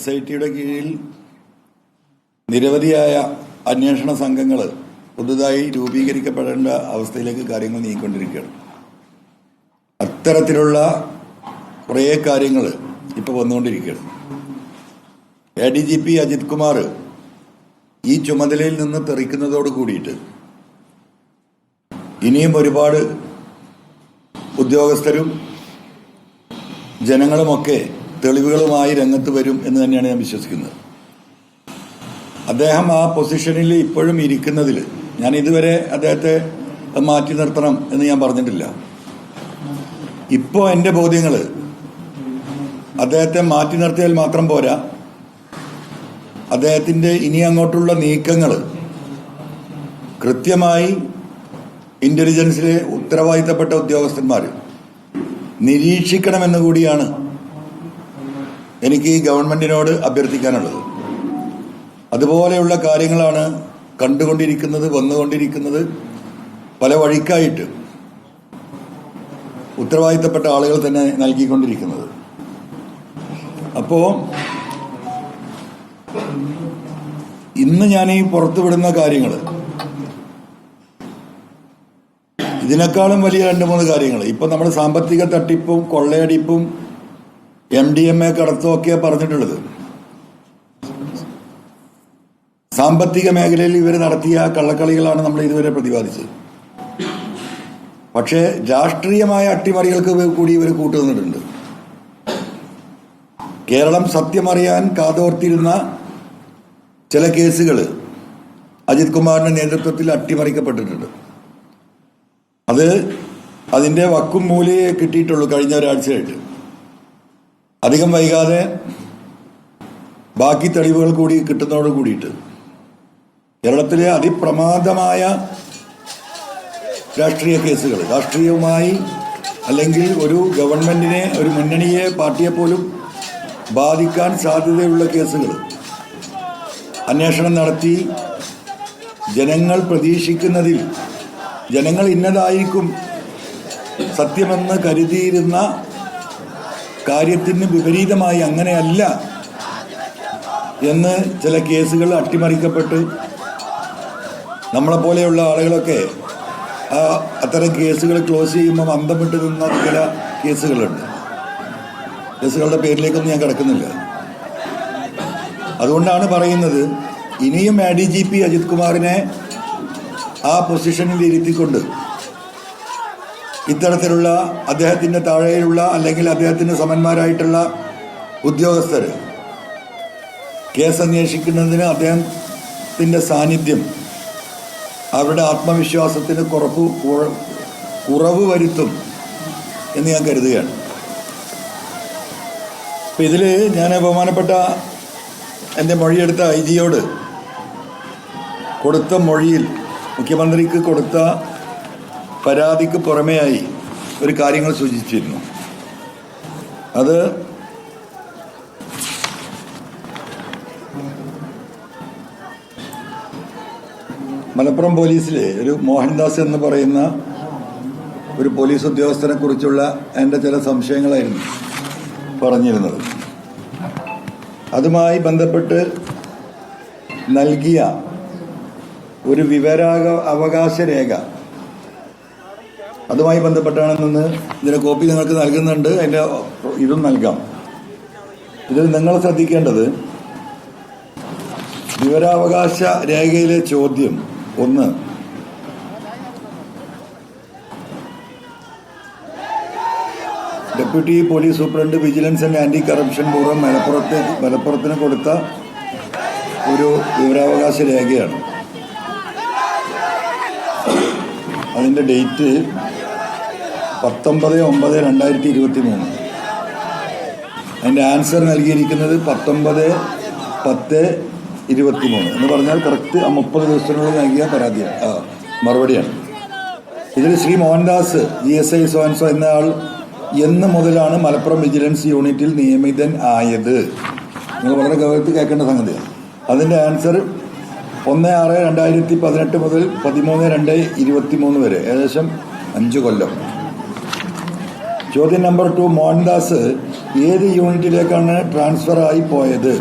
SITയുടെ കീഴിൽ നിരവധിയായ അന്വേഷണ സംഘങ്ങൾ പുതുതായി രൂപീകരിക്കപ്പെടേണ്ട അവസ്ഥയിലേക്ക് കാര്യങ്ങൾ നീങ്ങിക്കൊണ്ടിരിക്കുകയാണ്. അത്തരത്തിലുള്ള കുറേ കാര്യങ്ങൾ ഇപ്പോൾ വന്നുകൊണ്ടിരിക്കുകയാണ്. ADGP അജിത് കുമാർ ഈ ചുമതലയിൽ നിന്ന് തെറിക്കുന്നതോട് കൂടിയിട്ട് ഇനിയും ഒരുപാട് ഉദ്യോഗസ്ഥരും ജനങ്ങളുമൊക്കെ തെളിവുകളുമായി രംഗത്ത് വരും എന്ന് തന്നെയാണ് ഞാൻ വിശ്വസിക്കുന്നത്. അദ്ദേഹം ആ പൊസിഷനിൽ ഇപ്പോഴും ഇരിക്കുന്നതിൽ ഞാൻ ഇതുവരെ അദ്ദേഹത്തെ മാറ്റി നിർത്തണം എന്ന് ഞാൻ പറഞ്ഞിട്ടില്ല. ഇപ്പോൾ എൻ്റെ ബോധ്യങ്ങൾ അദ്ദേഹത്തെ മാറ്റി നിർത്തിയാൽ മാത്രം പോരാ, അദ്ദേഹത്തിൻ്റെ ഇനി അങ്ങോട്ടുള്ള നീക്കങ്ങൾ കൃത്യമായി ഇന്റലിജൻസിലെ ഉത്തരവാദിത്തപ്പെട്ട ഉദ്യോഗസ്ഥന്മാർ നിരീക്ഷിക്കണമെന്ന് കൂടിയാണ് എനിക്ക് ഈ ഗവൺമെന്റിനോട് അഭ്യർത്ഥിക്കാനുള്ളത്. അതുപോലെയുള്ള കാര്യങ്ങളാണ് കണ്ടുകൊണ്ടിരിക്കുന്നത്, വന്നുകൊണ്ടിരിക്കുന്നത്. പല വഴിക്കായിട്ട് ഉത്തരവാദിത്തപ്പെട്ട ആളുകൾ തന്നെ നൽകിക്കൊണ്ടിരിക്കുന്നത്. അപ്പോൾ ഇന്ന് ഞാൻ ഈ പുറത്തുവിടുന്ന കാര്യങ്ങൾ ഇതിനേക്കാളും വലിയ 2-3 കാര്യങ്ങൾ ഇപ്പം നമ്മൾ സാമ്പത്തിക തട്ടിപ്പും കൊള്ളയടിപ്പും MDMA കടത്തും ഒക്കെയാണ് പറഞ്ഞിട്ടുള്ളത്. സാമ്പത്തിക മേഖലയിൽ ഇവർ നടത്തിയ കള്ളക്കളികളാണ് നമ്മൾ ഇതുവരെ പ്രതിപാദിച്ചത്. പക്ഷേ രാഷ്ട്രീയമായ അട്ടിമറികൾക്ക് കൂടി ഇവർ കൂട്ടുനിന്നിട്ടുണ്ട്. കേരളം സത്യമറിയാൻ കാതോർത്തിരുന്ന ചില കേസുകൾ അജിത് കുമാറിന്റെ നേതൃത്വത്തിൽ അട്ടിമറിക്കപ്പെട്ടിട്ടുണ്ട്. അതിന്റെ വക്കും മൂലയെ കിട്ടിയിട്ടുള്ളൂ കഴിഞ്ഞ ഒരാഴ്ചയായിട്ട്. അധികം വൈകാതെ ബാക്കി തെളിവുകൾ കൂടി കിട്ടുന്നതോട് കൂടിയിട്ട് കേരളത്തിലെ അതിപ്രമാദമായ രാഷ്ട്രീയ കേസുകൾ, രാഷ്ട്രീയവുമായി അല്ലെങ്കിൽ ഒരു ഗവൺമെന്റിനെ, ഒരു മുന്നണിയെ, പാർട്ടിയെ പോലും ബാധിക്കാൻ സാധ്യതയുള്ള കേസുകൾ അന്വേഷണം നടത്തി ജനങ്ങൾ പ്രതീക്ഷിക്കുന്നതിൽ, ജനങ്ങൾ ഇന്നതായിരിക്കും സത്യമെന്ന് കരുതിയിരുന്ന കാര്യത്തിന് വിപരീതമായി അങ്ങനെയല്ല എന്ന് ചില കേസുകൾ അട്ടിമറിക്കപ്പെട്ട് നമ്മളെപ്പോലെയുള്ള ആളുകളൊക്കെ അത്തരം കേസുകൾ ക്ലോസ് ചെയ്യുമ്പോൾ അന്തം വിട്ട് നിന്ന ചില കേസുകളുണ്ട്. കേസുകളുടെ പേരിലേക്കൊന്നും ഞാൻ കിടക്കുന്നില്ല. അതുകൊണ്ടാണ് പറയുന്നത്, ഇനിയും ADGP അജിത് കുമാറിനെ ആ പൊസിഷനിൽ ഇരുത്തിക്കൊണ്ട് ഇത്തരത്തിലുള്ള അദ്ദേഹത്തിൻ്റെ താഴെയുള്ള അല്ലെങ്കിൽ അദ്ദേഹത്തിന് സമന്മാരായിട്ടുള്ള ഉദ്യോഗസ്ഥർ കേസ് അന്വേഷിക്കുന്നതിന് അദ്ദേഹത്തിൻ്റെ സാന്നിധ്യം അവരുടെ ആത്മവിശ്വാസത്തിന് കുറവ് വരുത്തും എന്ന് ഞാൻ കരുതുകയാണ്. അപ്പം ഇതിൽ ഞാൻ ബഹുമാനപ്പെട്ട എൻ്റെ മൊഴിയെടുത്ത IG-യോട് കൊടുത്ത മൊഴിയിൽ മുഖ്യമന്ത്രിക്ക് കൊടുത്ത പരാതിക്ക് പുറമെയായി ഒരു കാര്യങ്ങൾ സൂചിപ്പിച്ചിരുന്നു. അത് മലപ്പുറം പോലീസിലെ ഒരു മോഹൻദാസ് എന്ന് പറയുന്ന ഒരു പോലീസ് ഉദ്യോഗസ്ഥനെ കുറിച്ചുള്ള എൻ്റെ ചില സംശയങ്ങളായിരുന്നു പറഞ്ഞിരുന്നത്. അതുമായി ബന്ധപ്പെട്ട് നൽകിയ ഒരു അവകാശ രേഖ, അതുമായി ബന്ധപ്പെട്ടാണെന്ന് ഇതിൻ്റെ കോപ്പി നിങ്ങൾക്ക് നൽകുന്നുണ്ട്. അതിൻ്റെ ഇതും നൽകാം. ഇതിൽ നിങ്ങൾ ശ്രദ്ധിക്കേണ്ടത്, വിവരാവകാശ രേഖയിലെ ചോദ്യം 1, deputy police superintendent vigilance and anti corruption bureau മലപ്പുറത്തിന് കൊടുത്ത ഒരു വിവരാവകാശ രേഖയാണ്. അതിൻ്റെ ഡേറ്റ് 19/9/2023. അതിൻ്റെ ആൻസർ നൽകിയിരിക്കുന്നത് 19/10/23 എന്ന് പറഞ്ഞാൽ കറക്റ്റ് 30 ദിവസത്തിനുള്ളിൽ നൽകിയ മറുപടിയാണ്. ഇതിൽ ശ്രീ മോഹൻദാസ് GSI സോൻസോ എന്ന ആൾ എന്ന് മുതലാണ് മലപ്പുറം വിജിലൻസ് യൂണിറ്റിൽ നിയമിതൻ ആയത്? നിങ്ങൾ വളരെ ഗൗരവത്തിൽ കേൾക്കേണ്ട സംഗതിയാണ്. അതിൻ്റെ ആൻസർ 1/6/2018 മുതൽ 13/2/23 വരെ, ഏകദേശം 5 കൊല്ലം. ചോദ്യം നമ്പർ 2, മോഹൻദാസ് ഏത് യൂണിറ്റിലേക്കാണ് ട്രാൻസ്ഫർ ആയി പോയത്?